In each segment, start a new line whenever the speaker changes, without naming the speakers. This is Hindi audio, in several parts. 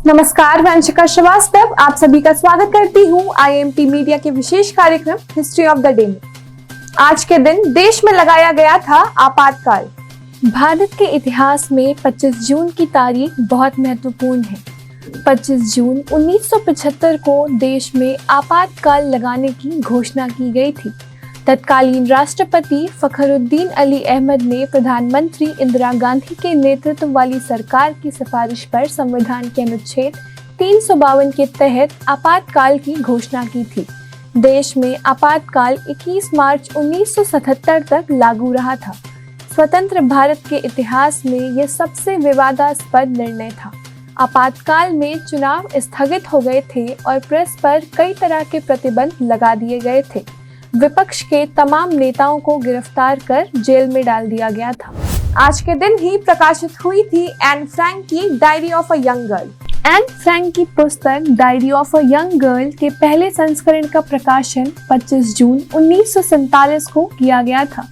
नमस्कार, मैं अंशिका श्रीवास्तव आप सभी का स्वागत करती हूँ IMT मीडिया के विशेष कार्यक्रम हिस्ट्री ऑफ द डे में। आज के दिन देश में लगाया गया था आपातकाल। भारत के इतिहास में 25 जून की तारीख बहुत महत्वपूर्ण है। 25 जून 1975 को देश में आपातकाल लगाने की घोषणा की गई थी। तत्कालीन राष्ट्रपति फखरुद्दीन अली अहमद ने प्रधानमंत्री इंदिरा गांधी के नेतृत्व वाली सरकार की सिफारिश पर संविधान के अनुच्छेद 352 के तहत आपातकाल की घोषणा की थी। देश में आपातकाल 21 मार्च 1977 तक लागू रहा था। स्वतंत्र भारत के इतिहास में यह सबसे विवादास्पद निर्णय था। आपातकाल में चुनाव स्थगित हो गए थे और प्रेस पर कई तरह के प्रतिबंध लगा दिए गए थे। विपक्ष के तमाम नेताओं को गिरफ्तार कर जेल में डाल दिया गया था। आज के दिन ही प्रकाशित हुई थी एन फ्रैंक की diary of a young girl. Anne Frank की पुस्तक diary of a young girl के पहले संस्करण का प्रकाशन 25 जून 1947 को किया गया था।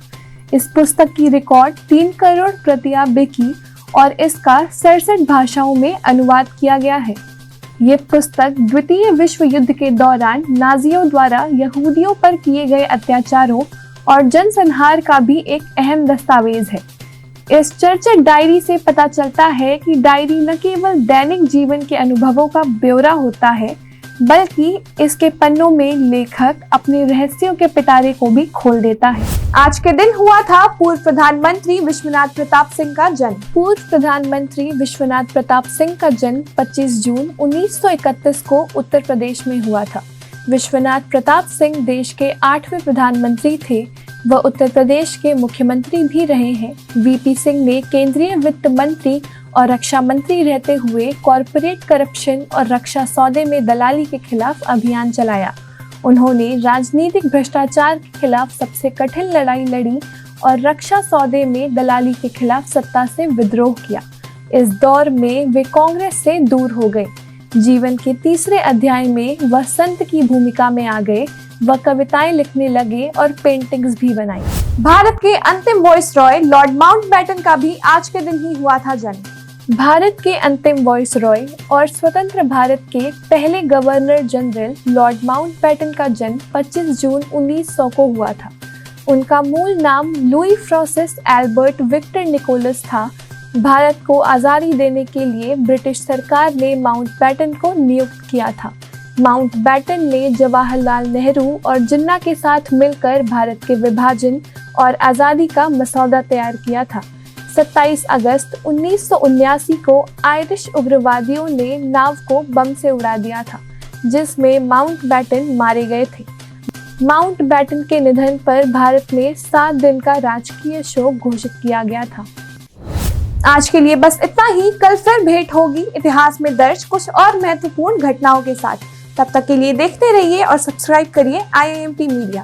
इस पुस्तक की रिकॉर्ड 3 करोड़ प्रतियां बिकी और इसका 67 भाषाओं में अनुवाद किया गया है। ये पुस्तक द्वितीय विश्व युद्ध के दौरान नाजियों द्वारा यहूदियों पर किए गए अत्याचारों और जनसंहार का भी एक अहम दस्तावेज है। इस चर्चित डायरी से पता चलता है कि डायरी न केवल दैनिक जीवन के अनुभवों का ब्यौरा होता है, बल्कि इसके पन्नों में लेखक अपने रहस्यों के पिटारे को भी खोल देता है। आज के दिन हुआ था पूर्व प्रधानमंत्री विश्वनाथ प्रताप सिंह का जन्म। पूर्व प्रधानमंत्री विश्वनाथ प्रताप सिंह का जन्म 25 जून 1931 को उत्तर प्रदेश में हुआ था। विश्वनाथ प्रताप सिंह देश के 8वें प्रधानमंत्री थे। वह उत्तर प्रदेश के मुख्यमंत्री भी रहे हैं। वीपी सिंह ने केंद्रीय वित्त मंत्री और रक्षा मंत्री रहते हुए कॉरपोरेट करप्शन और रक्षा सौदे में दलाली के खिलाफ अभियान चलाया। उन्होंने राजनीतिक भ्रष्टाचार के खिलाफ सबसे कठिन लड़ाई लड़ी और रक्षा सौदे में दलाली के खिलाफ सत्ता से विद्रोह किया। इस दौर में वे कांग्रेस से दूर हो गए। जीवन के तीसरे अध्याय में वह संत की भूमिका में आ गए। वह कविताएं लिखने लगे और पेंटिंग्स भी बनाई। भारत के अंतिम वाइसरॉय लॉर्ड माउंटबेटन का भी आज के दिन ही हुआ था जन्म। भारत के अंतिम वाइसरॉय और स्वतंत्र भारत के पहले गवर्नर जनरल लॉर्ड माउंटबेटन का जन्म 25 जून 1900 को हुआ था। उनका मूल नाम Louis Francis Albert Victor Nicholas था। भारत को आज़ादी देने के लिए ब्रिटिश सरकार ने माउंटबेटन को नियुक्त किया था। माउंटबेटन ने जवाहरलाल नेहरू और जिन्ना के साथ मिलकर भारत के विभाजन और आज़ादी का मसौदा तैयार किया था। 27 अगस्त 1979 को आयरिश उग्रवादियों ने नाव को बम से उड़ा दिया था, जिसमें माउंटबेटन मारे गए थे। माउंटबेटन के निधन पर भारत में 7 दिन का राजकीय शोक घोषित किया गया था। आज के लिए बस इतना ही। कल फिर भेंट होगी इतिहास में दर्ज कुछ और महत्वपूर्ण घटनाओं के साथ। तब तक के लिए देखते रहिए और सब्सक्राइब करिए IMT मीडिया।